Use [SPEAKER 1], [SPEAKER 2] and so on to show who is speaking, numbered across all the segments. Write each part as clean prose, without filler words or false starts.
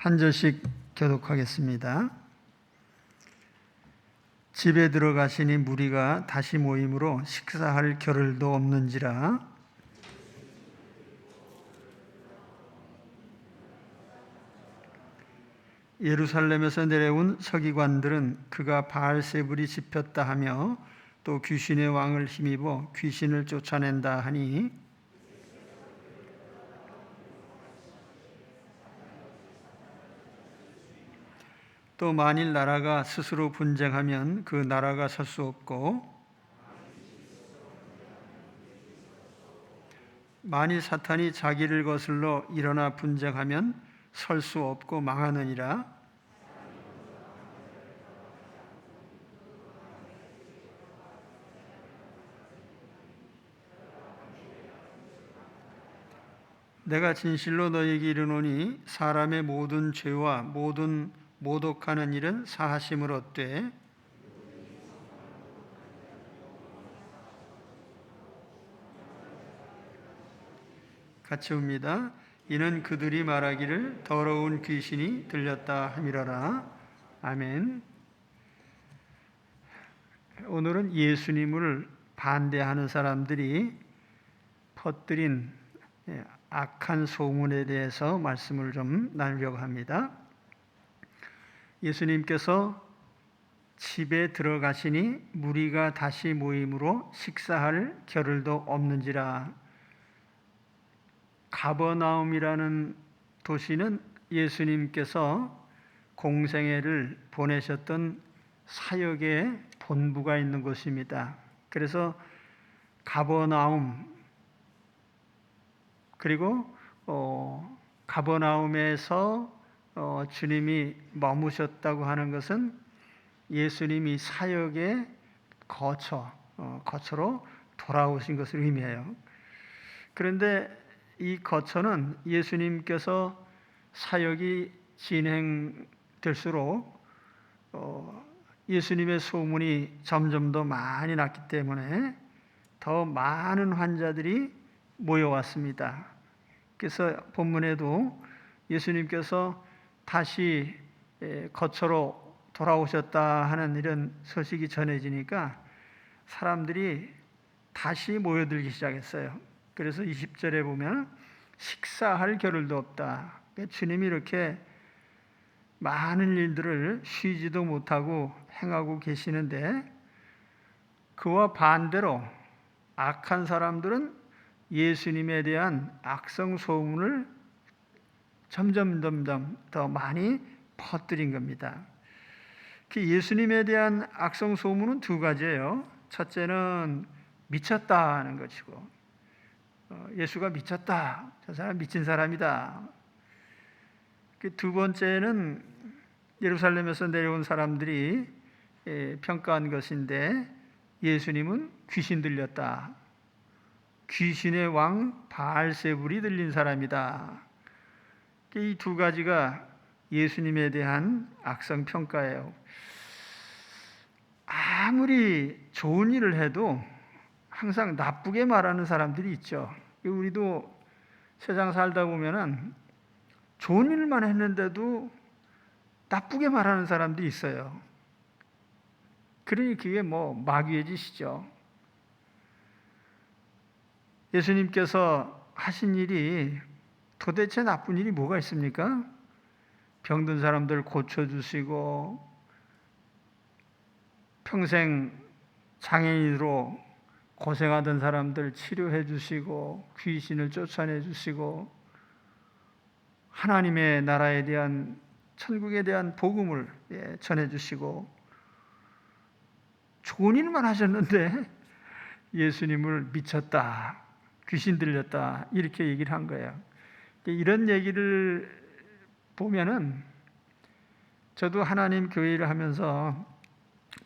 [SPEAKER 1] 한 절씩 교독하겠습니다. 집에 들어가시니 무리가 다시 모임으로 식사할 겨를도 없는지라. 예루살렘에서 내려온 서기관들은 그가 바알세불이 집혔다 하며 또 귀신의 왕을 힘입어 귀신을 쫓아낸다 하니 또 만일 나라가 스스로 분쟁하면 그 나라가 설 수 없고 만일 사탄이 자기를 거슬러 일어나 분쟁하면 설 수 없고 망하느니라. 내가 진실로 너희에게 이르노니 사람의 모든 죄와 모든 모독하는 일은 사하심을 얻되 같이 옵니다. 이는 그들이 말하기를 더러운 귀신이 들렸다 함이라라. 아멘. 오늘은 예수님을 반대하는 사람들이 퍼뜨린 악한 소문에 대해서 말씀을 좀 나누려고 합니다. 예수님께서 집에 들어가시니 무리가 다시 모임으로 식사할 겨를도 없는지라. 가버나움이라는 도시는 예수님께서 공생애를 보내셨던 사역의 본부가 있는 곳입니다. 그래서 가버나움, 그리고 가버나움에서 주님이 머무셨다고 하는 것은 예수님이 사역의 거처로 돌아오신 것을 의미해요. 그런데 이 거처는 예수님께서 사역이 진행될수록 예수님의 소문이 점점 더 많이 났기 때문에 더 많은 환자들이 모여왔습니다. 그래서 본문에도 예수님께서 다시 거처로 돌아오셨다 하는 이런 소식이 전해지니까 사람들이 다시 모여들기 시작했어요. 그래서 20절에 보면 식사할 겨를도 없다. 주님이 이렇게 많은 일들을 쉬지도 못하고 행하고 계시는데 그와 반대로 악한 사람들은 예수님에 대한 악성 소문을 점점 더 많이 퍼뜨린 겁니다. 예수님에 대한 악성 소문은 두 가지예요. 첫째는 미쳤다는 것이고, 예수가 미쳤다. 저 사람 미친 사람이다. 두 번째는 예루살렘에서 내려온 사람들이 평가한 것인데 예수님은 귀신 들렸다. 귀신의 왕 바알세불이 들린 사람이다. 이 두 가지가 예수님에 대한 악성 평가예요. 아무리 좋은 일을 해도 항상 나쁘게 말하는 사람들이 있죠. 우리도 세상 살다 보면은 좋은 일만 했는데도 나쁘게 말하는 사람들이 있어요. 그러니 그게 마귀의 짓이죠. 예수님께서 하신 일이 도대체 나쁜 일이 뭐가 있습니까? 병든 사람들 고쳐주시고 평생 장애인으로 고생하던 사람들 치료해 주시고 귀신을 쫓아내 주시고 하나님의 나라에 대한 천국에 대한 복음을 전해 주시고 좋은 일만 하셨는데 예수님을 미쳤다, 귀신 들렸다 이렇게 얘기를 한 거예요. 이런 얘기를 보면은 저도 하나님 교회를 하면서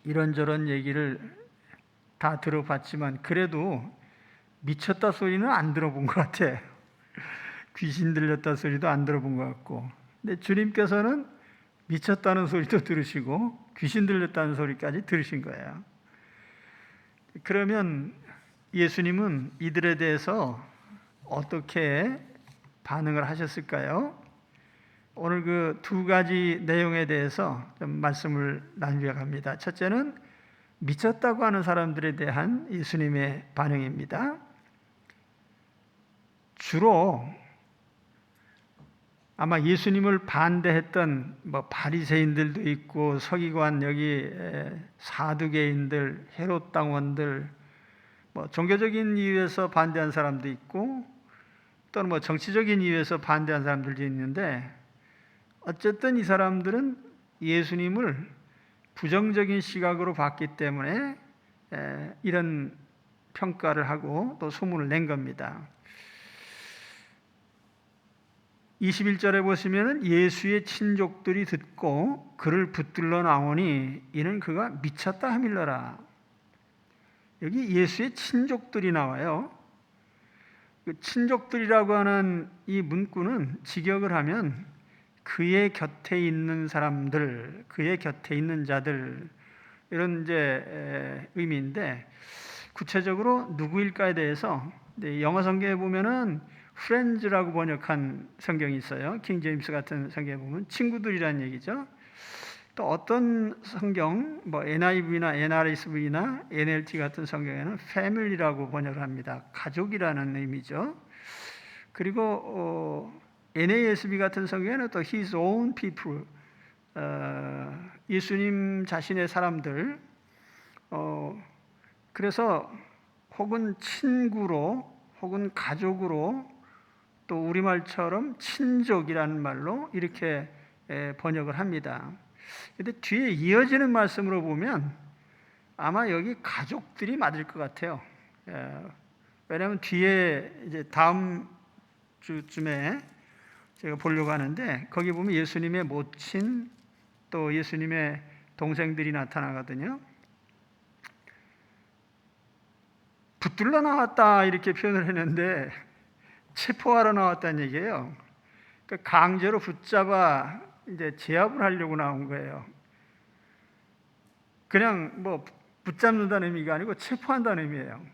[SPEAKER 1] 이런저런 얘기를 다 들어봤지만 그래도 미쳤다 소리는 안 들어본 것 같아요. 귀신 들렸다 소리도 안 들어본 것 같고, 근데 주님께서는 미쳤다는 소리도 들으시고 귀신 들렸다는 소리까지 들으신 거예요. 그러면 예수님은 이들에 대해서 어떻게 반응을 하셨을까요? 오늘 그 두 가지 내용에 대해서 좀 말씀을 나누려고 합니다. 첫째는 미쳤다고 하는 사람들에 대한 예수님의 반응입니다. 주로 아마 예수님을 반대했던 바리새인들도 있고 서기관, 여기 사두개인들, 헤롯 당원들, 종교적인 이유에서 반대한 사람도 있고 또는 정치적인 이유에서 반대한 사람들도 있는데, 어쨌든 이 사람들은 예수님을 부정적인 시각으로 봤기 때문에 이런 평가를 하고 또 소문을 낸 겁니다. 21절에 보시면 예수의 친족들이 듣고 그를 붙들러 나오니 이는 그가 미쳤다 하밀러라. 여기 예수의 친족들이 나와요. 그 친족들이라고 하는 이 문구는 직역을 하면 그의 곁에 있는 사람들, 그의 곁에 있는 자들, 이런 이제 의미인데, 구체적으로 누구일까에 대해서 영어 성경에 보면은 friends라고 번역한 성경이 있어요. 킹 제임스 같은 성경에 보면 친구들이라는 얘기죠. 또 어떤 성경, NIV나 NRSV나 NLT 같은 성경에는 family라고 번역을 합니다. 가족이라는 의미죠. 그리고 NASB 같은 성경에는 또 his own people, 예수님 자신의 사람들, 그래서 혹은 친구로 혹은 가족으로, 또 우리말처럼 친족이라는 말로 이렇게 번역을 합니다. 근데 뒤에 이어지는 말씀으로 보면 아마 여기 가족들이 맞을 것 같아요. 왜냐하면 뒤에 이제 다음 주쯤에 제가 보려고 하는데, 거기 보면 예수님의 모친 또 예수님의 동생들이 나타나거든요. 붙들러 나왔다 이렇게 표현을 했는데 체포하러 나왔다는 얘기예요. 그러니까 강제로 붙잡아 이제 제압을 하려고 나온 거예요. 그냥 붙잡는다는 의미가 아니고 체포한다는 의미예요.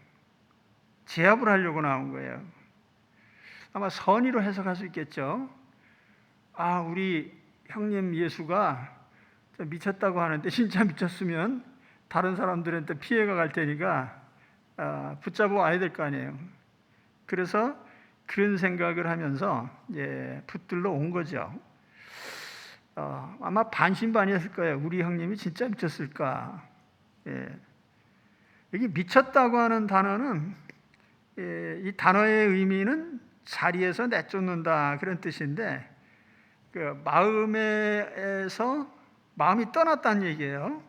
[SPEAKER 1] 제압을 하려고 나온 거예요. 아마 선의로 해석할 수 있겠죠. 우리 형님 예수가 미쳤다고 하는데 진짜 미쳤으면 다른 사람들한테 피해가 갈 테니까 붙잡아 와야 될 거 아니에요. 그래서 그런 생각을 하면서 붙들러 온 거죠. 아마 반신반의했을 거예요. 우리 형님이 진짜 미쳤을까? 여기 미쳤다고 하는 단어는, 이 단어의 의미는 자리에서 내쫓는다 그런 뜻인데, 그 마음이 떠났다는 얘기예요.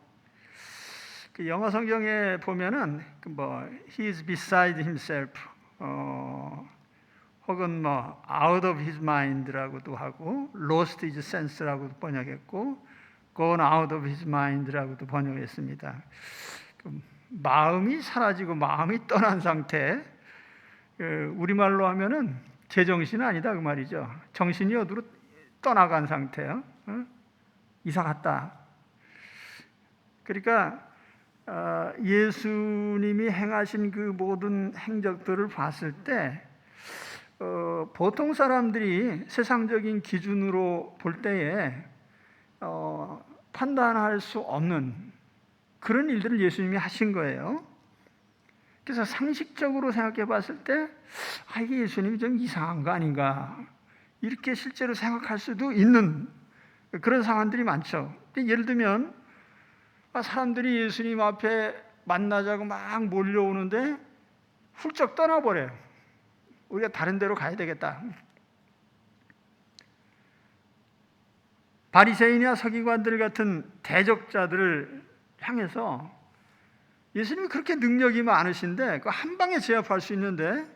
[SPEAKER 1] 그 영어 성경에 보면은 he is beside himself, 혹은 out of his mind라고도 하고 lost his sense라고도 번역했고 gone out of his mind라고도 번역했습니다. 마음이 사라지고 마음이 떠난 상태, 우리말로 하면은 제정신은 아니다 그 말이죠. 정신이 어디로 떠나간 상태요. 이사 갔다. 그러니까 예수님이 행하신 그 모든 행적들을 봤을 때 보통 사람들이 세상적인 기준으로 볼 때에 판단할 수 없는 그런 일들을 예수님이 하신 거예요. 그래서 상식적으로 생각해 봤을 때 이게 예수님이 좀 이상한 거 아닌가, 이렇게 실제로 생각할 수도 있는 그런 상황들이 많죠. 예를 들면 사람들이 예수님 앞에 만나자고 막 몰려오는데 훌쩍 떠나버려요. 우리가 다른 데로 가야 되겠다. 바리새인이나 서기관들 같은 대적자들을 향해서 예수님이 그렇게 능력이 많으신데 그 한 방에 제압할 수 있는데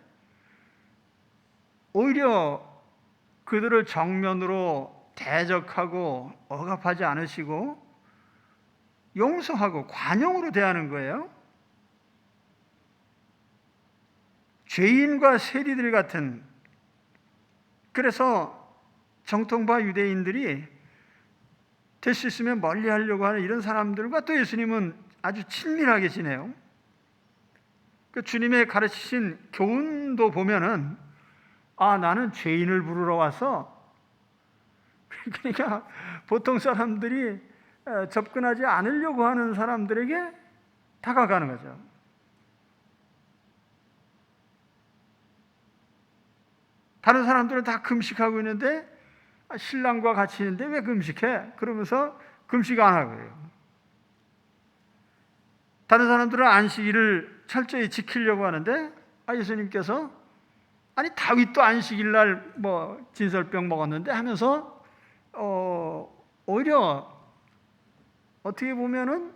[SPEAKER 1] 오히려 그들을 정면으로 대적하고 억압하지 않으시고 용서하고 관용으로 대하는 거예요. 죄인과 세리들 같은, 그래서 정통파 유대인들이 될 수 있으면 멀리하려고 하는 이런 사람들과 또 예수님은 아주 친밀하게 지내요. 그 주님의 가르치신 교훈도 보면은 나는 죄인을 부르러 와서 그러니까 보통 사람들이 접근하지 않으려고 하는 사람들에게 다가가는 거죠. 다른 사람들은 다 금식하고 있는데 신랑과 같이 있는데 왜 금식해? 그러면서 금식 안 하고요. 다른 사람들은 안식일을 철저히 지키려고 하는데 예수님께서 아니 다윗도 안식일 날 뭐 진설병 먹었는데 하면서 오히려 어떻게 보면은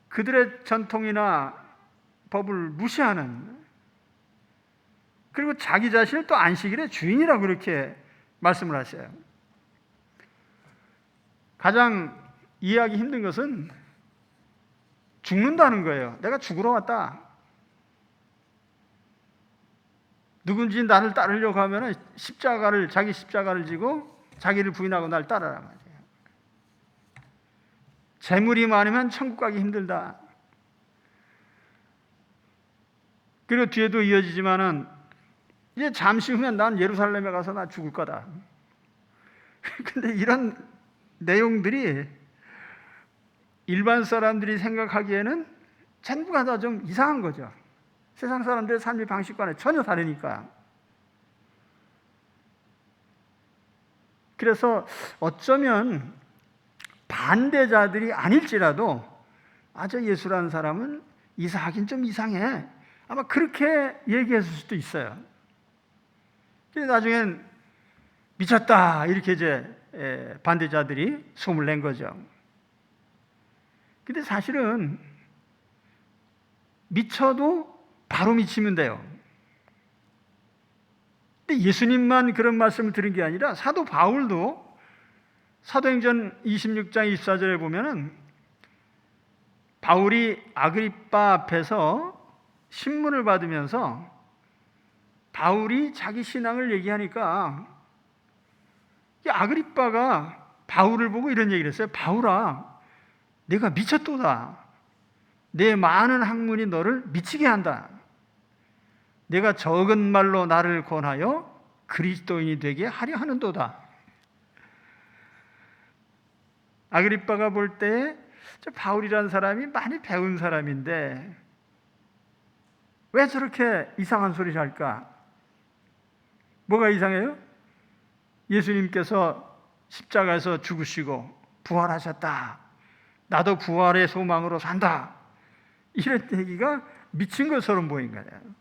[SPEAKER 1] 그들의 전통이나 법을 무시하는, 그리고 자기 자신을 또 안식일의 주인이라고 그렇게 말씀을 하셔요. 가장 이해하기 힘든 것은 죽는다는 거예요. 내가 죽으러 왔다. 누군지 나를 따르려고 하면 자기 십자가를 지고 자기를 부인하고 날 따르란 말이에요. 재물이 많으면 천국 가기 힘들다. 그리고 뒤에도 이어지지만은 이제 잠시 후면 난 예루살렘에 가서 나 죽을 거다. 근데 이런 내용들이 일반 사람들이 생각하기에는 전부가 다 좀 이상한 거죠. 세상 사람들의 삶의 방식과는 전혀 다르니까. 그래서 어쩌면 반대자들이 아닐지라도 저 예수라는 사람은 이사하긴 좀 이상해. 아마 그렇게 얘기했을 수도 있어요. 그래서 나중엔 미쳤다 이렇게 이제 반대자들이 소문을 낸 거죠. 근데 사실은 미쳐도 바로 미치면 돼요. 근데 예수님만 그런 말씀을 드린 게 아니라 사도 바울도 사도행전 26장 24절에 보면은 바울이 아그리빠 앞에서 신문을 받으면서 바울이 자기 신앙을 얘기하니까 아그리빠가 바울을 보고 이런 얘기를 했어요. 바울아, 내가 미쳤도다. 내 많은 학문이 너를 미치게 한다. 내가 적은 말로 나를 권하여 그리스도인이 되게 하려 하는도다. 아그리빠가 볼 때 바울이라는 사람이 많이 배운 사람인데 왜 저렇게 이상한 소리를 할까? 뭐가 이상해요? 예수님께서 십자가에서 죽으시고 부활하셨다. 나도 부활의 소망으로 산다. 이런 얘기가 미친 것처럼 보인 거예요.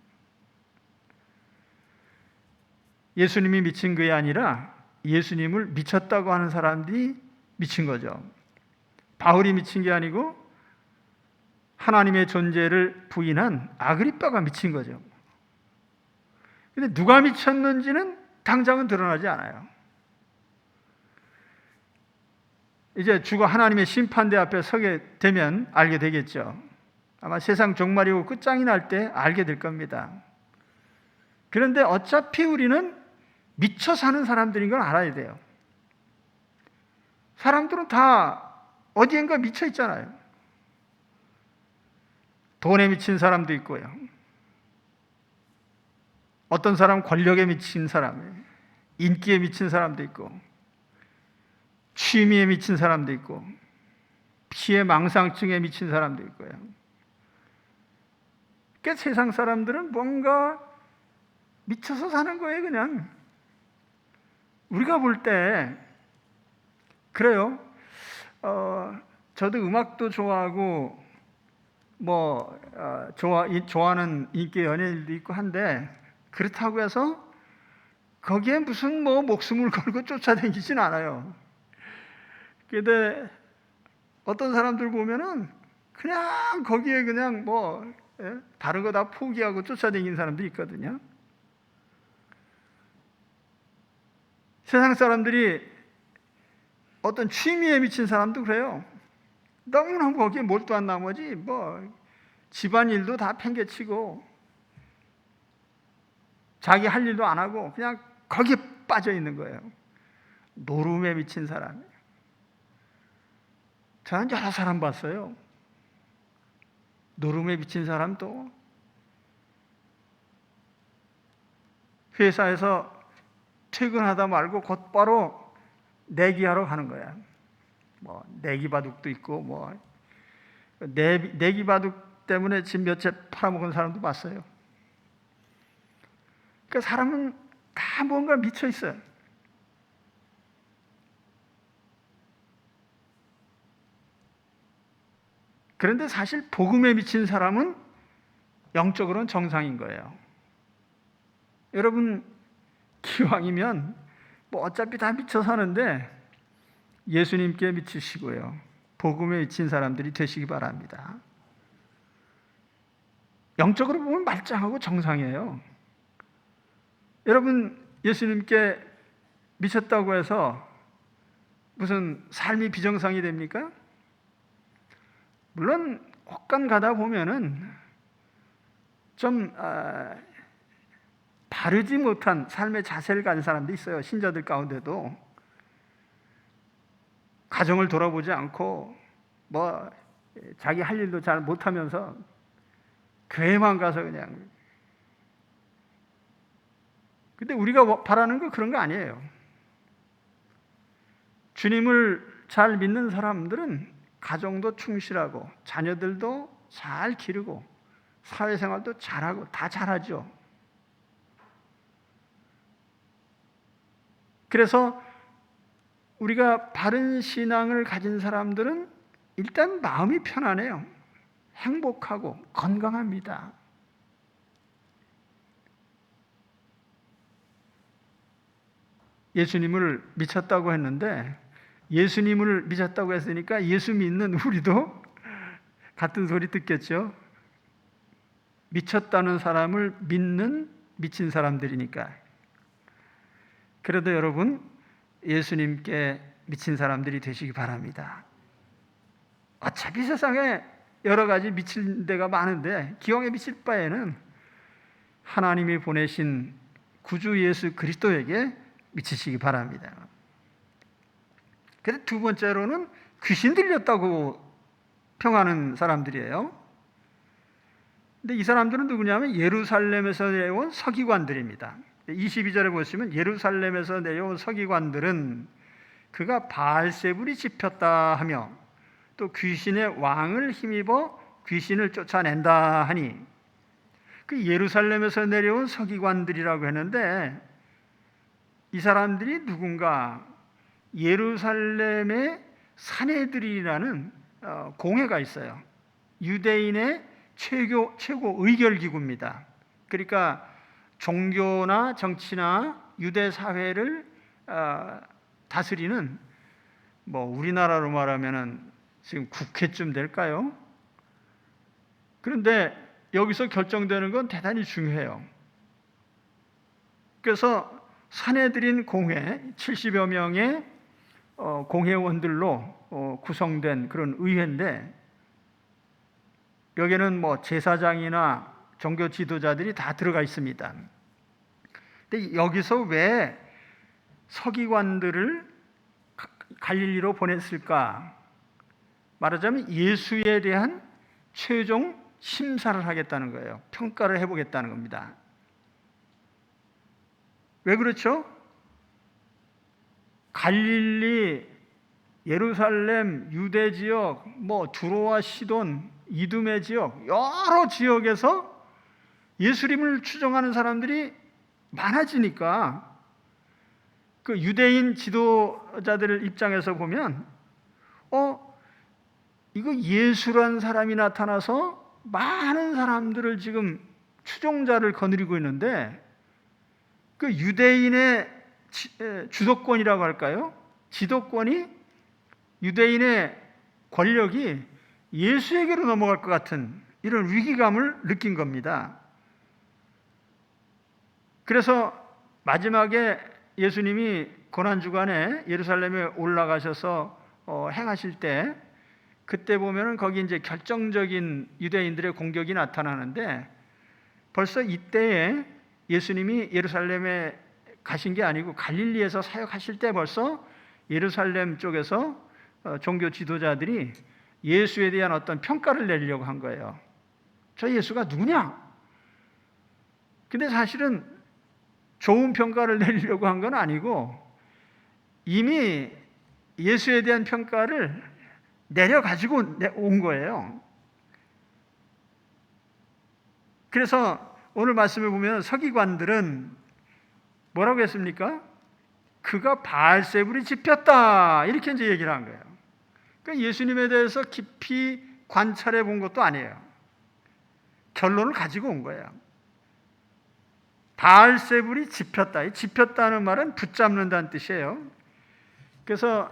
[SPEAKER 1] 예수님이 미친 게 아니라 예수님을 미쳤다고 하는 사람들이 미친 거죠. 바울이 미친 게 아니고 하나님의 존재를 부인한 아그리빠가 미친 거죠. 근데 누가 미쳤는지는 당장은 드러나지 않아요. 이제 주가 하나님의 심판대 앞에 서게 되면 알게 되겠죠. 아마 세상 종말이고 끝장이 날 때 알게 될 겁니다. 그런데 어차피 우리는 미쳐 사는 사람들인 걸 알아야 돼요. 사람들은 다 어디엔가 미쳐 있잖아요. 돈에 미친 사람도 있고요. 어떤 사람은 권력에 미친 사람, 인기에 미친 사람도 있고, 취미에 미친 사람도 있고, 피해 망상증에 미친 사람도 있고요. 그러니까 세상 사람들은 뭔가 미쳐서 사는 거예요, 그냥. 우리가 볼 때 그래요. 저도 음악도 좋아하고 좋아하는 인기 연예인도 있고 한데 그렇다고 해서 거기에 무슨 목숨을 걸고 쫓아다니진 않아요. 근데 어떤 사람들 보면은 그냥 거기에 그냥 다른 거 다 포기하고 쫓아다니는 사람도 있거든요. 세상 사람들이 어떤 취미에 미친 사람도 그래요. 너무너무 거기에 몰두한 나머지 집안일도 다 팽개치고 자기 할 일도 안 하고 그냥 거기에 빠져 있는 거예요. 노름에 미친 사람이에요. 저는 여러 사람 봤어요. 노름에 미친 사람도 회사에서 퇴근하다 말고 곧바로 내기하러 가는 거야. 뭐 내기바둑도 있고 뭐 내기바둑 때문에 집 몇 채 팔아먹은 사람도 봤어요. 그러니까 사람은 다 뭔가 미쳐 있어요. 그런데 사실 복음에 미친 사람은 영적으로는 정상인 거예요. 여러분, 기왕이면 뭐 어차피 다 미쳐 사는데 예수님께 미치시고요, 복음에 미친 사람들이 되시기 바랍니다. 영적으로 보면 말짱하고 정상이에요. 여러분, 예수님께 미쳤다고 해서 무슨 삶이 비정상이 됩니까? 물론 혹간 가다 보면은 좀 바르지 못한 삶의 자세를 가진 사람도 있어요. 신자들 가운데도 가정을 돌아보지 않고 뭐 자기 할 일도 잘 못하면서 교회만 가서 그냥. 근데 우리가 바라는 거 그런 거 아니에요. 주님을 잘 믿는 사람들은 가정도 충실하고 자녀들도 잘 기르고 사회생활도 잘하고 다 잘하죠. 그래서 우리가 바른 신앙을 가진 사람들은 일단 마음이 편안해요. 행복하고 건강합니다. 예수님을 미쳤다고 했는데, 예수님을 미쳤다고 했으니까 예수 믿는 우리도 같은 소리 듣겠죠. 미쳤다는 사람을 믿는 미친 사람들이니까. 그래도 여러분, 예수님께 미친 사람들이 되시기 바랍니다. 어차피 세상에 여러 가지 미칠 데가 많은데 기왕에 미칠 바에는 하나님이 보내신 구주 예수 그리스도에게 미치시기 바랍니다. 그래서 두 번째로는 귀신 들렸다고 평하는 사람들이에요. 근데 이 사람들은 누구냐면 예루살렘에서 내려온 서기관들입니다. 22절에 보시면 예루살렘에서 내려온 서기관들은 그가 바알세불이 짚혔다 하며 또 귀신의 왕을 힘입어 귀신을 쫓아낸다 하니, 그 예루살렘에서 내려온 서기관들이라고 했는데 이 사람들이 누군가, 예루살렘의 사내들이라는 공회가 있어요. 유대인의 최고 의결기구입니다. 그러니까 종교나 정치나 유대 사회를 다스리는, 뭐 우리나라로 말하면은 지금 국회쯤 될까요? 그런데 여기서 결정되는 건 대단히 중요해요. 그래서 사내들인 공회 70여 명의 공회원들로 구성된 그런 의회인데, 여기는 뭐 제사장이나 종교 지도자들이 다 들어가 있습니다. 근데 여기서 왜 서기관들을 갈릴리로 보냈을까? 말하자면 예수에 대한 최종 심사를 하겠다는 거예요. 평가를 해보겠다는 겁니다. 왜 그렇죠? 갈릴리, 예루살렘, 유대 지역, 뭐 두로와 시돈, 이두메 지역, 여러 지역에서 예수님을 추종하는 사람들이 많아지니까 그 유대인 지도자들 입장에서 보면 이거 예수란 사람이 나타나서 많은 사람들을 지금 추종자를 거느리고 있는데, 그 유대인의 주도권이라고 할까요? 지도권이, 유대인의 권력이 예수에게로 넘어갈 것 같은 이런 위기감을 느낀 겁니다. 그래서 마지막에 예수님이 고난주간에 예루살렘에 올라가셔서 행하실 때, 그때 보면은 거기 이제 결정적인 유대인들의 공격이 나타나는데, 벌써 이때에 예수님이 예루살렘에 가신 게 아니고 갈릴리에서 사역하실 때 벌써 예루살렘 쪽에서 종교 지도자들이 예수에 대한 어떤 평가를 내리려고 한 거예요. 저 예수가 누구냐? 근데 사실은 좋은 평가를 내리려고 한 건 아니고, 이미 예수에 대한 평가를 내려가지고 온 거예요. 그래서 오늘 말씀을 보면 서기관들은 뭐라고 했습니까? 그가 바알세불이 짚혔다, 이렇게 이제 얘기를 한 거예요. 그러니까 예수님에 대해서 깊이 관찰해 본 것도 아니에요. 결론을 가지고 온 거예요. 바알세불이 짚혔다. 짚혔다는 말은 붙잡는다는 뜻이에요. 그래서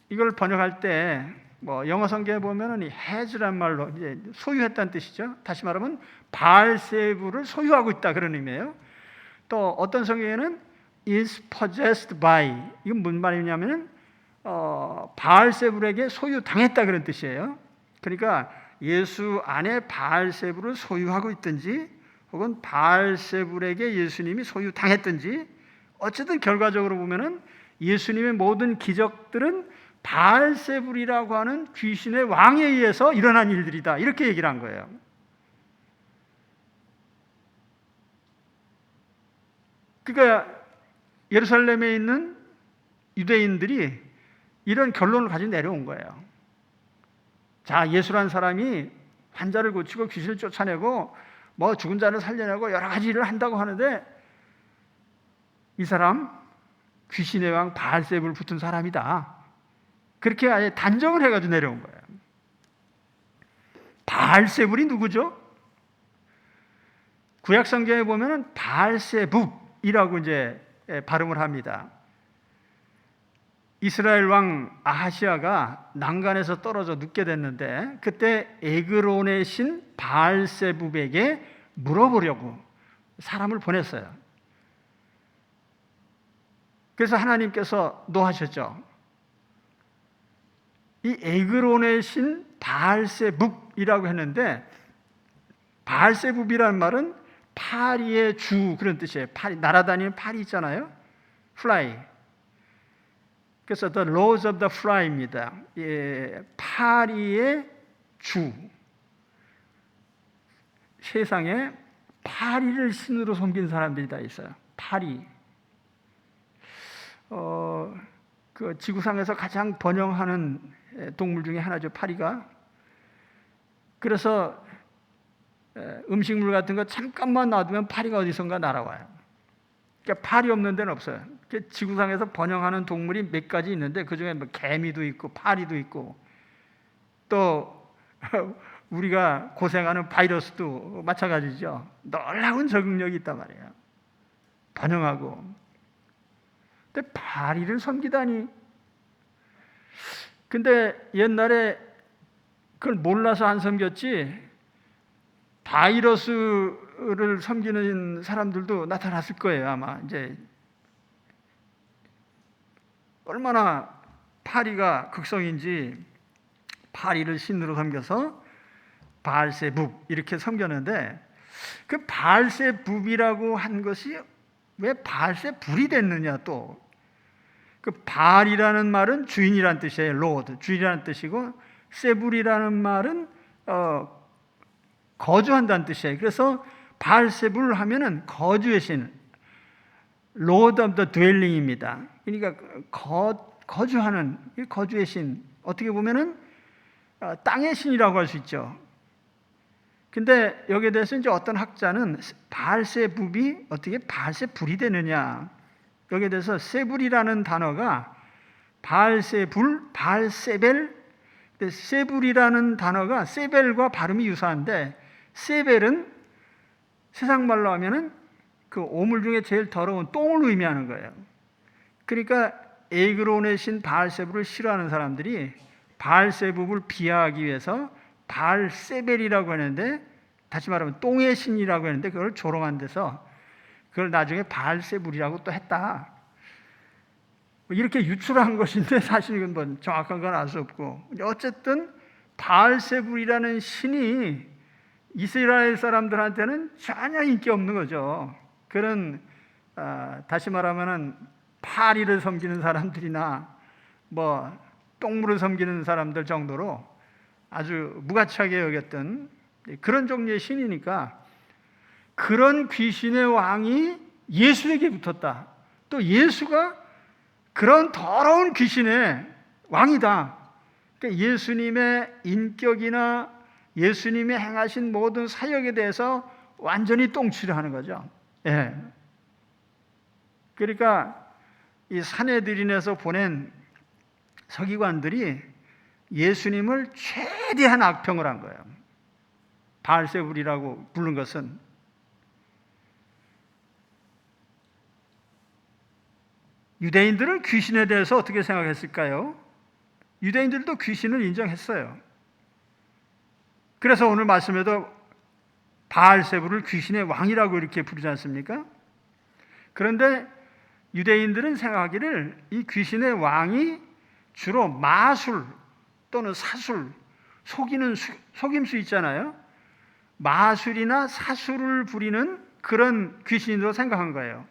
[SPEAKER 1] 이걸 번역할 때 영어 성경에 보면은 이 has란 말로 이제 소유했다는 뜻이죠. 다시 말하면 바알세불을 소유하고 있다, 그런 의미예요. 또 어떤 성경에는 is possessed by, 이건 무슨 말이냐면은 바알세불에게 소유당했다, 그런 뜻이에요. 그러니까 예수 안에 바알세불을 소유하고 있든지 혹은 바알세불에게 예수님이 소유당했든지, 어쨌든 결과적으로 보면은 예수님의 모든 기적들은 바알세불이라고 하는 귀신의 왕에 의해서 일어난 일들이다, 이렇게 얘기를 한 거예요. 그러니까 예루살렘에 있는 유대인들이 이런 결론을 가지고 내려온 거예요. 자, 예수라는 사람이 환자를 고치고 귀신을 쫓아내고 죽은 자를 살려내고 여러 가지 일을 한다고 하는데, 이 사람 귀신의 왕 바알세불 붙은 사람이다, 그렇게 아예 단정을 해가지고 내려온 거예요. 바알세불이 누구죠? 구약 성경에 보면은 바알세붑이라고 이제 발음을 합니다. 이스라엘 왕 아하시아가 난간에서 떨어져 눕게 됐는데, 그때 에그론의 신 바알세붑에게 물어보려고 사람을 보냈어요. 그래서 하나님께서 노하셨죠. 이 에그론의 신 바알세붑이라고 했는데, 바알세붑이라는 말은 파리의 주, 그런 뜻이에요. 파리, 날아다니는 파리 있잖아요. fly. 그래서 the lords of the fly입니다. 파리의 주. 세상에 파리를 신으로 섬긴 사람들이 다 있어요. 파리. 그 지구상에서 가장 번영하는 동물 중에 하나죠, 파리가. 그래서 음식물 같은 거 잠깐만 놔두면 파리가 어디선가 날아와요. 그러니까 파리 없는 데는 없어요. 지구상에서 번영하는 동물이 몇 가지 있는데, 그 중에 개미도 있고 파리도 있고, 또 우리가 고생하는 바이러스도 마찬가지죠. 놀라운 적응력이 있단 말이에요. 번영하고. 근데 파리를 섬기다니. 근데 옛날에 그걸 몰라서 안 섬겼지, 바이러스를 섬기는 사람들도 나타났을 거예요, 아마. 이제 얼마나 파리가 극성인지 파리를 신으로 섬겨서 바알세붑 이렇게 섬겼는데, 그 바알세붑이라고 한 것이 왜 바알세불이 됐느냐. 또 그 바알이라는 말은 주인이라는 뜻이에요. 로드, 주인이라는 뜻이고, 세불이라는 말은 거주한다는 뜻이에요. 그래서 바알세불 하면은 거주의 신, Lord of the dwelling입니다. 그러니까 거주하는, 거주의 신, 어떻게 보면은 땅의 신이라고 할 수 있죠. 근데 여기에 대해서 이제 어떤 학자는 바알세붑이 어떻게 바알세불이 되느냐, 여기에 대해서 세불이라는 단어가 바알세불, 바알세벨, 세불이라는 단어가 세벨과 발음이 유사한데, 세벨은 세상 말로 하면은 그 오물 중에 제일 더러운 똥을 의미하는 거예요. 그러니까 에그론의 신 바알세불을 싫어하는 사람들이 바알세붑을 비하하기 위해서 바알세벨이라고 하는데, 다시 말하면 똥의 신이라고 했는데, 그걸 조롱한 데서 그걸 나중에 바알세불이라고 또 했다, 이렇게 유출한 것인데, 사실 이건 뭐 정확한 건 알 수 없고, 어쨌든 바알세불이라는 신이 이스라엘 사람들한테는 전혀 인기 없는 거죠. 그런 다시 말하면은 파리를 섬기는 사람들이나 똥물을 섬기는 사람들 정도로 아주 무가치하게 여겼던 그런 종류의 신이니까, 그런 귀신의 왕이 예수에게 붙었다. 또 예수가 그런 더러운 귀신의 왕이다. 그러니까 예수님의 인격이나 예수님이 행하신 모든 사역에 대해서 완전히 똥치를 하는 거죠. 예. 그러니까 이 산헤드린에서 보낸 서기관들이 예수님을 최대한 악평을 한 거예요. 바알세불이라고 부른 것은 유대인들은 귀신에 대해서 어떻게 생각했을까요? 유대인들도 귀신을 인정했어요. 그래서 오늘 말씀에도 바알세불을 귀신의 왕이라고 이렇게 부르지 않습니까? 그런데 유대인들은 생각하기를 이 귀신의 왕이 주로 마술 또는 사술, 속이는 속임수 있잖아요. 마술이나 사술을 부리는 그런 귀신으로 생각한 거예요.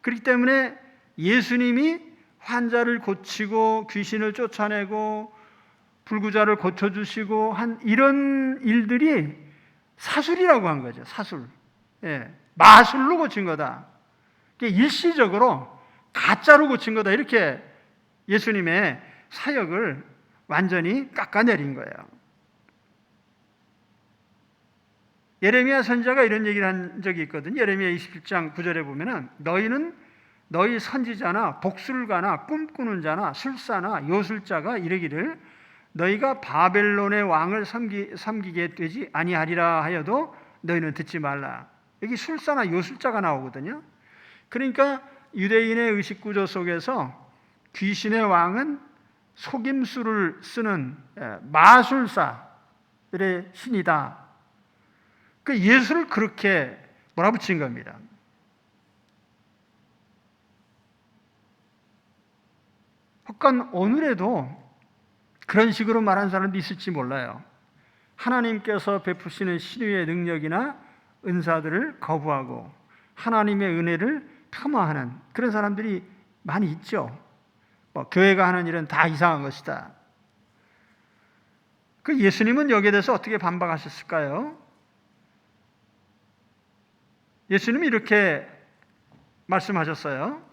[SPEAKER 1] 그렇기 때문에 예수님이 환자를 고치고 귀신을 쫓아내고 불구자를 고쳐주시고 한 이런 일들이 사술이라고 한 거죠. 사술. 예, 마술로 고친 거다. 일시적으로 가짜로 고친 거다. 이렇게 예수님의 사역을 완전히 깎아내린 거예요. 예레미야 선지자가 이런 얘기를 한 적이 있거든요. 예레미야 27장 9절에 보면은 너희는 너희 선지자나 복술가나 꿈꾸는 자나 술사나 요술자가 이르기를 너희가 바벨론의 왕을 섬기게 되지 아니하리라 하여도 너희는 듣지 말라. 여기 술사나 요술자가 나오거든요. 그러니까 유대인의 의식구조 속에서 귀신의 왕은 속임수를 쓰는 마술사들의 신이다. 그 예수를 그렇게 몰아붙인 겁니다. 혹은 오늘에도 그런 식으로 말하는 사람도 있을지 몰라요. 하나님께서 베푸시는 신유의 능력이나 은사들을 거부하고 하나님의 은혜를 폄하하는 그런 사람들이 많이 있죠. 교회가 하는 일은 다 이상한 것이다. 그 예수님은 여기에 대해서 어떻게 반박하셨을까요? 예수님이 이렇게 말씀하셨어요.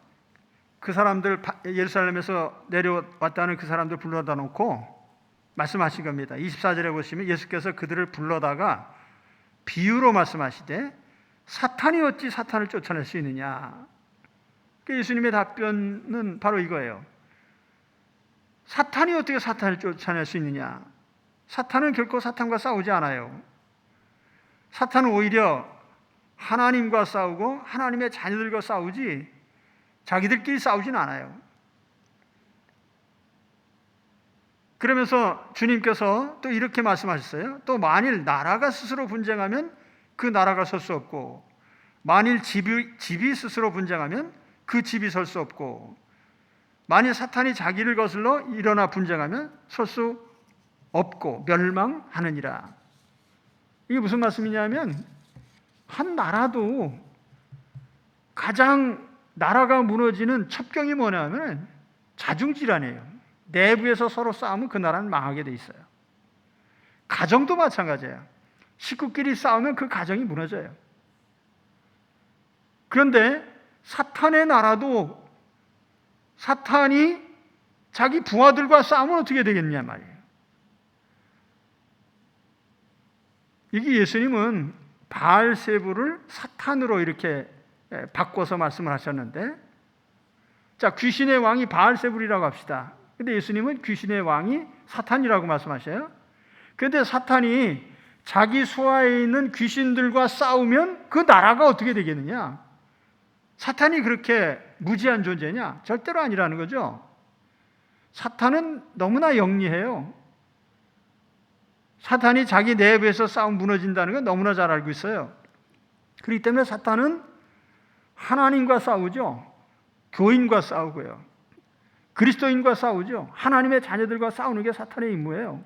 [SPEAKER 1] 그 사람들 예루살렘에서 내려왔다는 그 사람들 불러다 놓고 말씀하신 겁니다. 24절에 보시면 예수께서 그들을 불러다가 비유로 말씀하시되 사탄이 어찌 사탄을 쫓아낼 수 있느냐. 예수님의 답변은 바로 이거예요. 사탄이 어떻게 사탄을 쫓아낼 수 있느냐. 사탄은 결코 사탄과 싸우지 않아요. 사탄은 오히려 하나님과 싸우고 하나님의 자녀들과 싸우지 자기들끼리 싸우진 않아요. 그러면서 주님께서 또 이렇게 말씀하셨어요. 또 만일 나라가 스스로 분쟁하면 그 나라가 설 수 없고 만일 집이 스스로 분쟁하면 그 집이 설 수 없고 만일 사탄이 자기를 거슬러 일어나 분쟁하면 설 수 없고 멸망하느니라. 이게 무슨 말씀이냐면 한 나라도 가장 나라가 무너지는 첩경이 뭐냐면 자중질환이에요. 내부에서 서로 싸우면 그 나라는 망하게 돼 있어요. 가정도 마찬가지예요. 식구끼리 싸우면 그 가정이 무너져요. 그런데 사탄의 나라도 사탄이 자기 부하들과 싸우면 어떻게 되겠냐 말이에요. 이게 예수님은 바알세불을 사탄으로 이렇게 바꿔서 말씀을 하셨는데, 자, 귀신의 왕이 바알세불이라고 합시다. 근데 예수님은 귀신의 왕이 사탄이라고 말씀하셔요. 그런데 사탄이 자기 수하에 있는 귀신들과 싸우면 그 나라가 어떻게 되겠느냐? 사탄이 그렇게 무지한 존재냐? 절대로 아니라는 거죠. 사탄은 너무나 영리해요. 사탄이 자기 내부에서 싸움 무너진다는 건 너무나 잘 알고 있어요. 그렇기 때문에 사탄은 하나님과 싸우죠. 교인과 싸우고요. 그리스도인과 싸우죠. 하나님의 자녀들과 싸우는 게 사탄의 임무예요.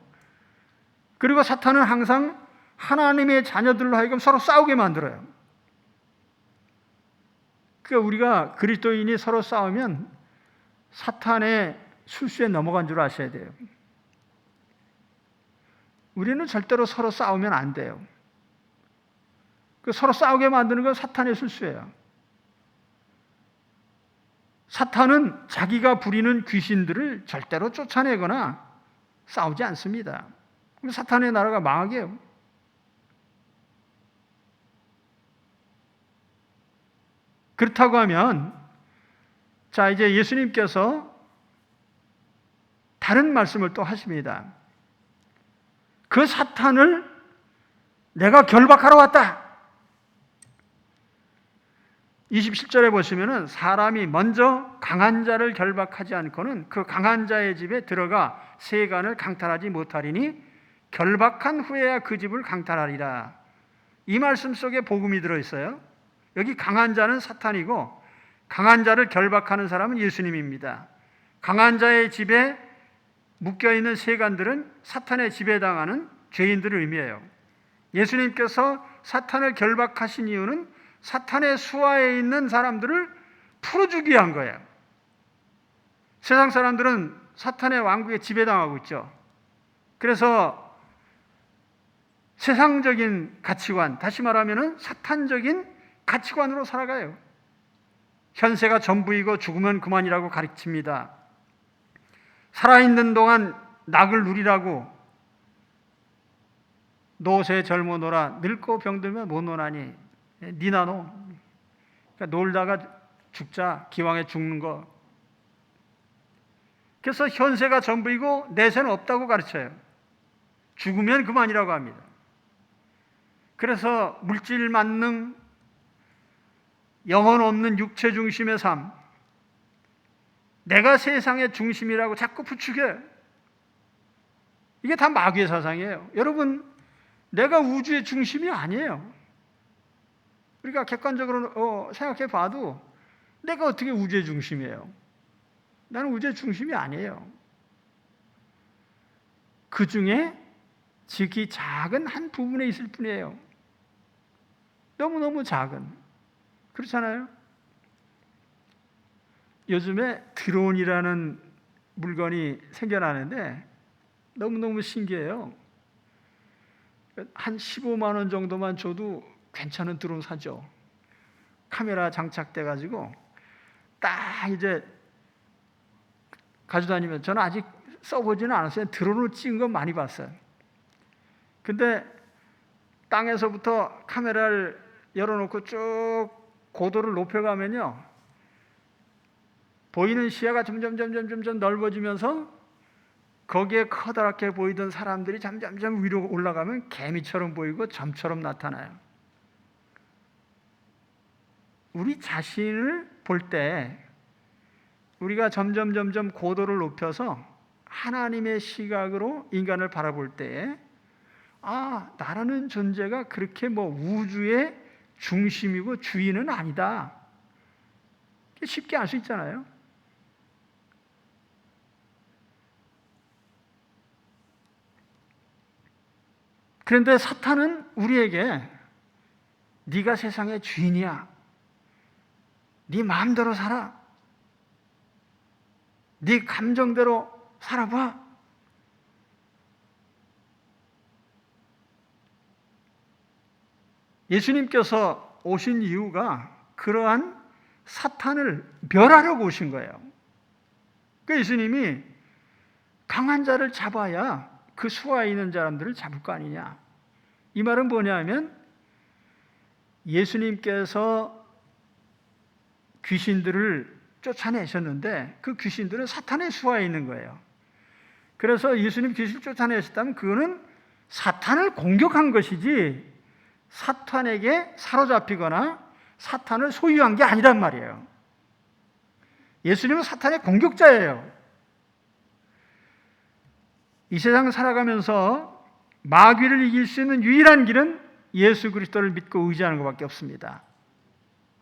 [SPEAKER 1] 그리고 사탄은 항상 하나님의 자녀들로 하여금 서로 싸우게 만들어요. 그러니까 우리가 그리스도인이 서로 싸우면 사탄의 술수에 넘어간 줄 아셔야 돼요. 우리는 절대로 서로 싸우면 안 돼요. 서로 싸우게 만드는 건 사탄의 술수예요. 사탄은 자기가 부리는 귀신들을 절대로 쫓아내거나 싸우지 않습니다. 그럼 사탄의 나라가 망하게 해요. 그렇다고 하면, 자, 이제 예수님께서 다른 말씀을 또 하십니다. 그 사탄을 내가 결박하러 왔다. 27절에 보시면은 사람이 먼저 강한 자를 결박하지 않고는 그 강한 자의 집에 들어가 세간을 강탈하지 못하리니 결박한 후에야 그 집을 강탈하리라. 이 말씀 속에 복음이 들어있어요. 여기 강한 자는 사탄이고 강한 자를 결박하는 사람은 예수님입니다. 강한 자의 집에 묶여있는 세간들은 사탄의 지배당하는 죄인들을 의미해요. 예수님께서 사탄을 결박하신 이유는 사탄의 수하에 있는 사람들을 풀어주기 위한 거예요. 세상 사람들은 사탄의 왕국에 지배당하고 있죠. 그래서 세상적인 가치관, 다시 말하면 사탄적인 가치관으로 살아가요. 현세가 전부이고 죽으면 그만이라고 가르칩니다. 살아있는 동안 낙을 누리라고, 노새 젊어노라 늙고 병들면 못 노나니 니나 노. 그러니까 놀다가 죽자, 기왕에 죽는 거. 그래서 현세가 전부이고 내세는 없다고 가르쳐요. 죽으면 그만이라고 합니다. 그래서 물질 만능, 영혼 없는 육체 중심의 삶, 내가 세상의 중심이라고 자꾸 부추겨요. 이게 다 마귀의 사상이에요. 여러분, 내가 우주의 중심이 아니에요. 우리가 객관적으로 생각해 봐도 내가 어떻게 우주의 중심이에요? 나는 우주의 중심이 아니에요. 그 중에 지극히 작은 한 부분에 있을 뿐이에요. 너무너무 작은. 그렇잖아요? 요즘에 드론이라는 물건이 생겨나는데 너무너무 신기해요. 한 15만 원 정도만 줘도 괜찮은 드론 사죠. 카메라 장착돼 가지고 딱 이제 가지고 다니면, 저는 아직 써보지는 않았어요. 드론으로 찍은 건 많이 봤어요. 근데 땅에서부터 카메라를 열어놓고 쭉 고도를 높여가면요, 보이는 시야가 점점 넓어지면서 거기에 커다랗게 보이던 사람들이 점점 위로 올라가면 개미처럼 보이고 점처럼 나타나요. 우리 자신을 볼 때 우리가 점점 고도를 높여서 하나님의 시각으로 인간을 바라볼 때에, 아, 나라는 존재가 그렇게 우주의 중심이고 주인은 아니다. 쉽게 알 수 있잖아요. 그런데 사탄은 우리에게 네가 세상의 주인이야. 네 마음대로 살아. 네 감정대로 살아봐. 예수님께서 오신 이유가 그러한 사탄을 멸하려고 오신 거예요. 그러니까 예수님이 강한 자를 잡아야 그 수하에 있는 사람들을 잡을 거 아니냐. 이 말은 뭐냐면 예수님께서 귀신들을 쫓아내셨는데 그 귀신들은 사탄의 수하에 있는 거예요. 그래서 예수님 귀신을 쫓아내셨다면 그거는 사탄을 공격한 것이지 사탄에게 사로잡히거나 사탄을 소유한 게 아니란 말이에요. 예수님은 사탄의 공격자예요. 이 세상을 살아가면서 마귀를 이길 수 있는 유일한 길은 예수 그리스도를 믿고 의지하는 것밖에 없습니다.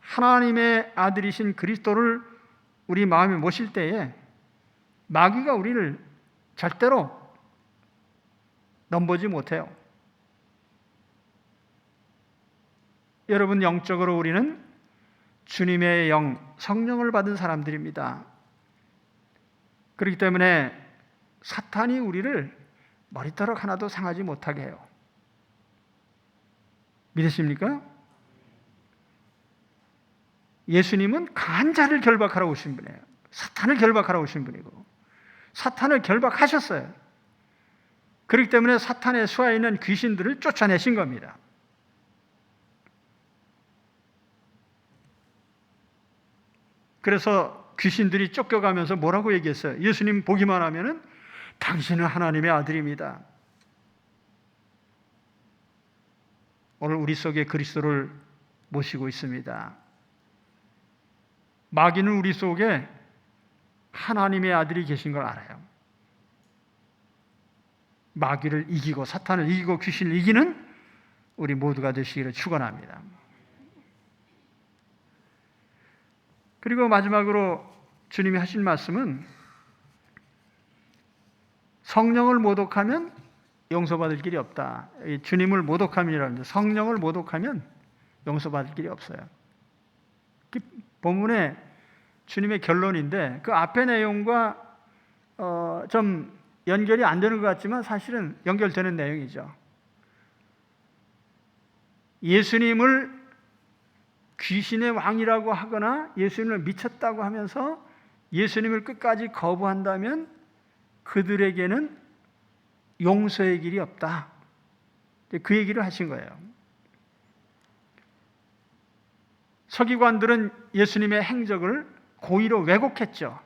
[SPEAKER 1] 하나님의 아들이신 그리스도를 우리 마음에 모실 때에 마귀가 우리를 절대로 넘보지 못해요. 여러분, 영적으로 우리는 주님의 영, 성령을 받은 사람들입니다. 그렇기 때문에 사탄이 우리를 머리털 하나도 상하지 못하게 해요. 믿으십니까? 예수님은 강한 자를 결박하러 오신 분이에요. 사탄을 결박하러 오신 분이고 사탄을 결박하셨어요. 그렇기 때문에 사탄의 수하에 있는 귀신들을 쫓아내신 겁니다. 그래서 귀신들이 쫓겨가면서 뭐라고 얘기했어요? 예수님 보기만 하면은 당신은 하나님의 아들입니다. 오늘 우리 속에 그리스도를 모시고 있습니다. 마귀는 우리 속에 하나님의 아들이 계신 걸 알아요. 마귀를 이기고 사탄을 이기고 귀신을 이기는 우리 모두가 되시기를 축원합니다. 그리고 마지막으로 주님이 하신 말씀은 성령을 모독하면 용서받을 길이 없다. 주님을 모독함이라는데 성령을 모독하면 용서받을 길이 없어요. 그 본문의 주님의 결론인데 그 앞의 내용과 좀 연결이 안 되는 것 같지만 사실은 연결되는 내용이죠. 예수님을 귀신의 왕이라고 하거나 예수님을 미쳤다고 하면서 예수님을 끝까지 거부한다면 그들에게는 용서의 길이 없다. 그 얘기를 하신 거예요. 서기관들은 예수님의 행적을 고의로 왜곡했죠.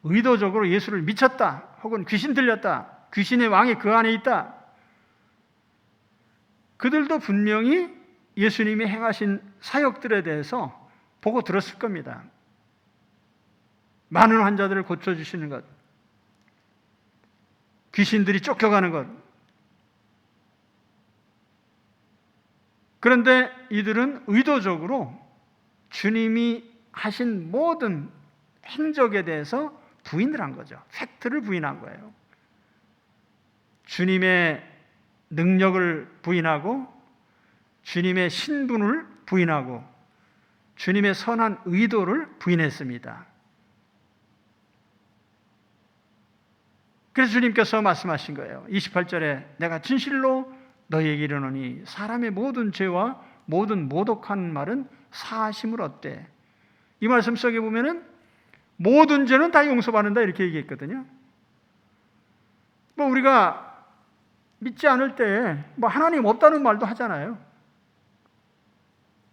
[SPEAKER 1] 의도적으로 예수를 미쳤다 혹은 귀신 들렸다, 귀신의 왕이 그 안에 있다. 그들도 분명히 예수님이 행하신 사역들에 대해서 보고 들었을 겁니다. 많은 환자들을 고쳐주시는 것, 귀신들이 쫓겨가는 것. 그런데 이들은 의도적으로 주님이 하신 모든 행적에 대해서 부인을 한 거죠. 팩트를 부인한 거예요. 주님의 능력을 부인하고 주님의 신분을 부인하고 주님의 선한 의도를 부인했습니다. 그래서 주님께서 말씀하신 거예요. 28절에 내가 진실로 너희에게 이르노니 사람의 모든 죄와 모든 모독하는 말은 사하심을 얻되. 이 말씀 속에 보면은 모든 죄는 다 용서받는다 이렇게 얘기했거든요. 뭐 우리가 믿지 않을 때 뭐 하나님 없다는 말도 하잖아요.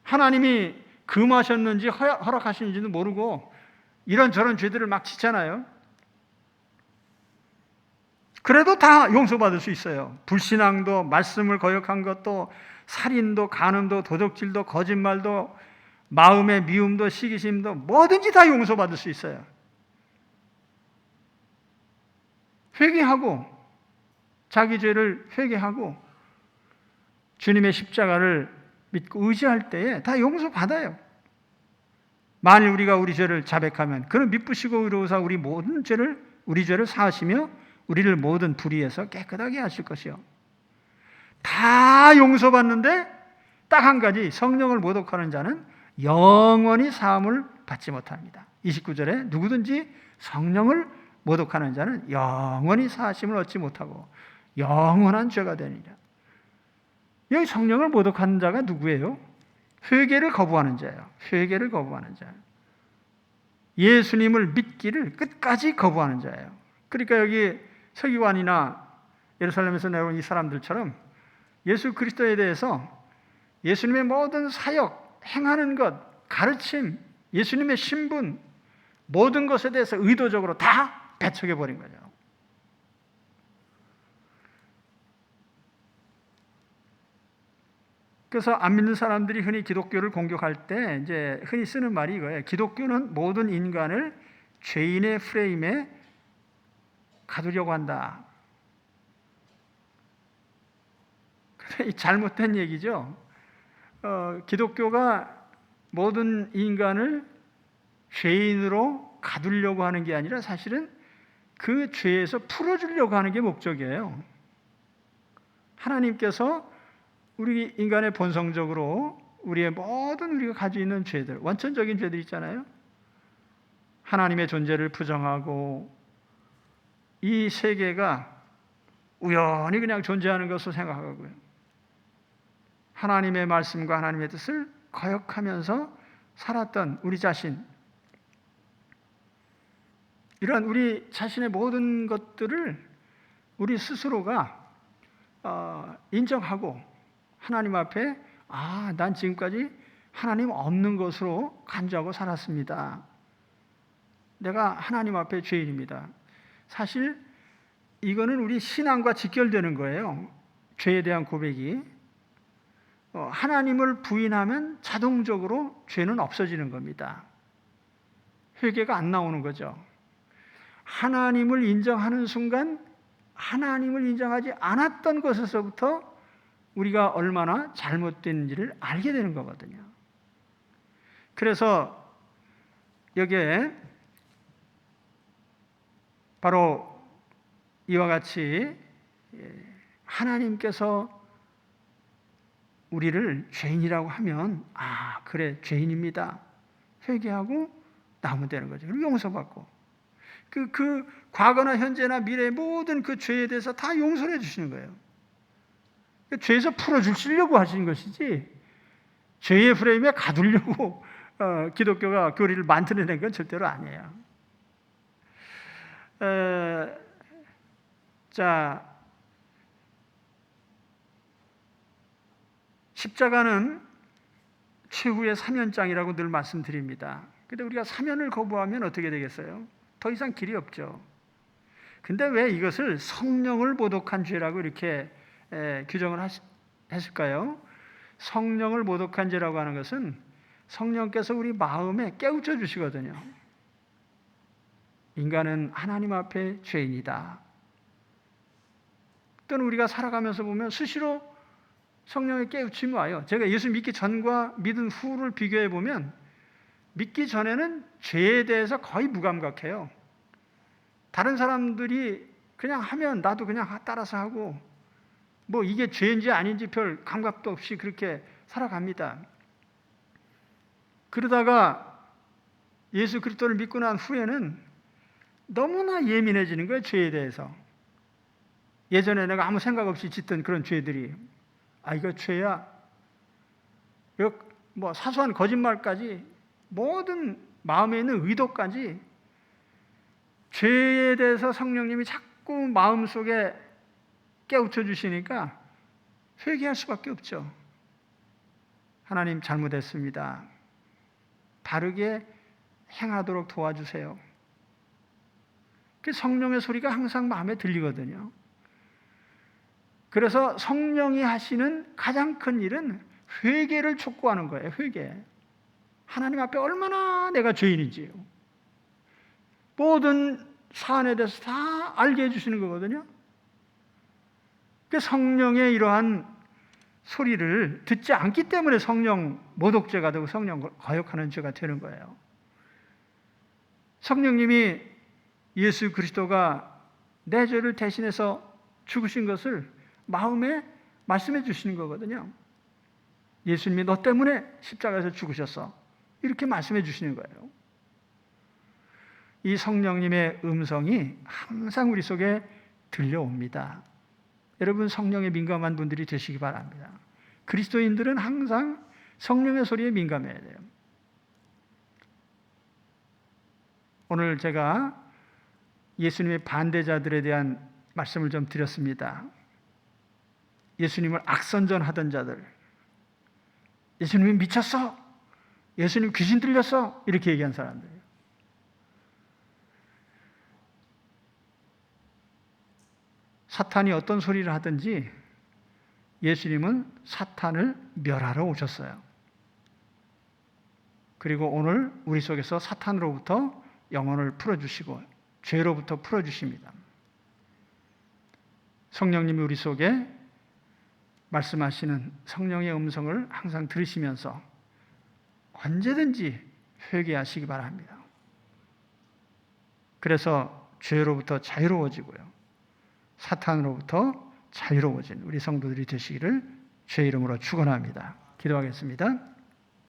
[SPEAKER 1] 하나님이 금하셨는지 허락하시는지도 모르고 이런저런 죄들을 막 짓잖아요. 그래도 다 용서받을 수 있어요. 불신앙도, 말씀을 거역한 것도, 살인도, 간음도, 도적질도, 거짓말도, 마음의 미움도, 시기심도 뭐든지 다 용서받을 수 있어요. 회개하고 자기 죄를 회개하고 주님의 십자가를 믿고 의지할 때에 다 용서받아요. 만일 우리가 우리 죄를 자백하면 그는 미쁘시고 의로우사 우리 죄를 사하시며 우리를 모든 불의에서 깨끗하게 하실 것이요. 다 용서받는데 딱 한 가지, 성령을 모독하는 자는 영원히 사함을 받지 못합니다. 29절에 누구든지 성령을 모독하는 자는 영원히 사하심을 얻지 못하고 영원한 죄가 되니라. 여기 성령을 모독하는 자가 누구예요? 회개를 거부하는 자예요. 회개를 거부하는 자. 예수님을 믿기를 끝까지 거부하는 자예요. 그러니까 여기 서기관이나 예루살렘에서 내려온 이 사람들처럼 예수 그리스도에 대해서 예수님의 모든 사역, 행하는 것, 가르침, 예수님의 신분, 모든 것에 대해서 의도적으로 다 배척해버린 거죠. 그래서 안 믿는 사람들이 흔히 기독교를 공격할 때 이제 흔히 쓰는 말이 이거예요. 기독교는 모든 인간을 죄인의 프레임에 가두려고 한다. 잘못된 얘기죠. 기독교가 모든 인간을 죄인으로 가두려고 하는 게 아니라 사실은 그 죄에서 풀어주려고 하는 게 목적이에요. 하나님께서 우리 인간의 본성적으로 우리의 모든 우리가 가지고 있는 죄들, 원천적인 죄들 있잖아요. 하나님의 존재를 부정하고 이 세계가 우연히 그냥 존재하는 것으로 생각하고요. 하나님의 말씀과 하나님의 뜻을 거역하면서 살았던 우리 자신, 이런 우리 자신의 모든 것들을 우리 스스로가 인정하고 하나님 앞에 난 지금까지 하나님 없는 것으로 간주하고 살았습니다. 내가 하나님 앞에 죄인입니다. 사실 이거는 우리 신앙과 직결되는 거예요. 죄에 대한 고백이. 하나님을 부인하면 자동적으로 죄는 없어지는 겁니다. 회개가 안 나오는 거죠. 하나님을 인정하는 순간 하나님을 인정하지 않았던 것에서부터 우리가 얼마나 잘못된지를 알게 되는 거거든요. 그래서 여기에 바로 이와 같이 하나님께서 우리를 죄인이라고 하면 그래 죄인입니다. 회개하고 나오면 되는 거죠. 그리고 용서받고 그 과거나 현재나 미래의 모든 그 죄에 대해서 다 용서해 주시는 거예요. 죄에서 풀어주시려고 하시는 것이지 죄의 프레임에 가두려고 기독교가 교리를 만들어낸 건 절대로 아니에요. 자, 십자가는 최후의 사면장이라고 늘 말씀드립니다. 근데 우리가 사면을 거부하면 어떻게 되겠어요? 더 이상 길이 없죠. 근데 왜 이것을 성령을 모독한 죄라고 이렇게 규정을 했을까요? 성령을 모독한 죄라고 하는 것은 성령께서 우리 마음에 깨우쳐 주시거든요. 인간은 하나님 앞에 죄인이다. 또는 우리가 살아가면서 보면 수시로 성령의 깨우침이 와요. 제가 예수 믿기 전과 믿은 후를 비교해 보면 믿기 전에는 죄에 대해서 거의 무감각해요. 다른 사람들이 그냥 하면 나도 그냥 따라서 하고 뭐 이게 죄인지 아닌지 별 감각도 없이 그렇게 살아갑니다. 그러다가 예수 그리스도를 믿고 난 후에는 너무나 예민해지는 거예요. 죄에 대해서. 예전에 내가 아무 생각 없이 짓던 그런 죄들이 이거 죄야. 이거 뭐 사소한 거짓말까지 모든 마음에 있는 의도까지 죄에 대해서 성령님이 자꾸 마음속에 깨우쳐 주시니까 회개할 수밖에 없죠. 하나님 잘못했습니다. 바르게 행하도록 도와주세요. 그 성령의 소리가 항상 마음에 들리거든요. 그래서 성령이 하시는 가장 큰 일은 회개를 촉구하는 거예요. 회개. 하나님 앞에 얼마나 내가 죄인인지요. 모든 사안에 대해서 다 알게 해주시는 거거든요. 그 성령의 이러한 소리를 듣지 않기 때문에 성령 모독죄가 되고 성령 거역하는 죄가 되는 거예요. 성령님이 예수 그리스도가 내 죄를 대신해서 죽으신 것을 마음에 말씀해 주시는 거거든요. 예수님이 너 때문에 십자가에서 죽으셨어. 이렇게 말씀해 주시는 거예요. 이 성령님의 음성이 항상 우리 속에 들려옵니다. 여러분 성령에 민감한 분들이 되시기 바랍니다. 그리스도인들은 항상 성령의 소리에 민감해야 돼요. 오늘 제가 예수님의 반대자들에 대한 말씀을 좀 드렸습니다. 예수님을 악선전하던 자들, 예수님이 미쳤어, 예수님 귀신 들렸어 이렇게 얘기한 사람들. 사탄이 어떤 소리를 하든지 예수님은 사탄을 멸하러 오셨어요. 그리고 오늘 우리 속에서 사탄으로부터 영혼을 풀어주시고 죄로부터 풀어주십니다. 성령님이 우리 속에 말씀하시는 성령의 음성을 항상 들으시면서 언제든지 회개하시기 바랍니다. 그래서 죄로부터 자유로워지고요. 사탄으로부터 자유로워진 우리 성도들이 되시기를 주의 이름으로 축원합니다. 기도하겠습니다.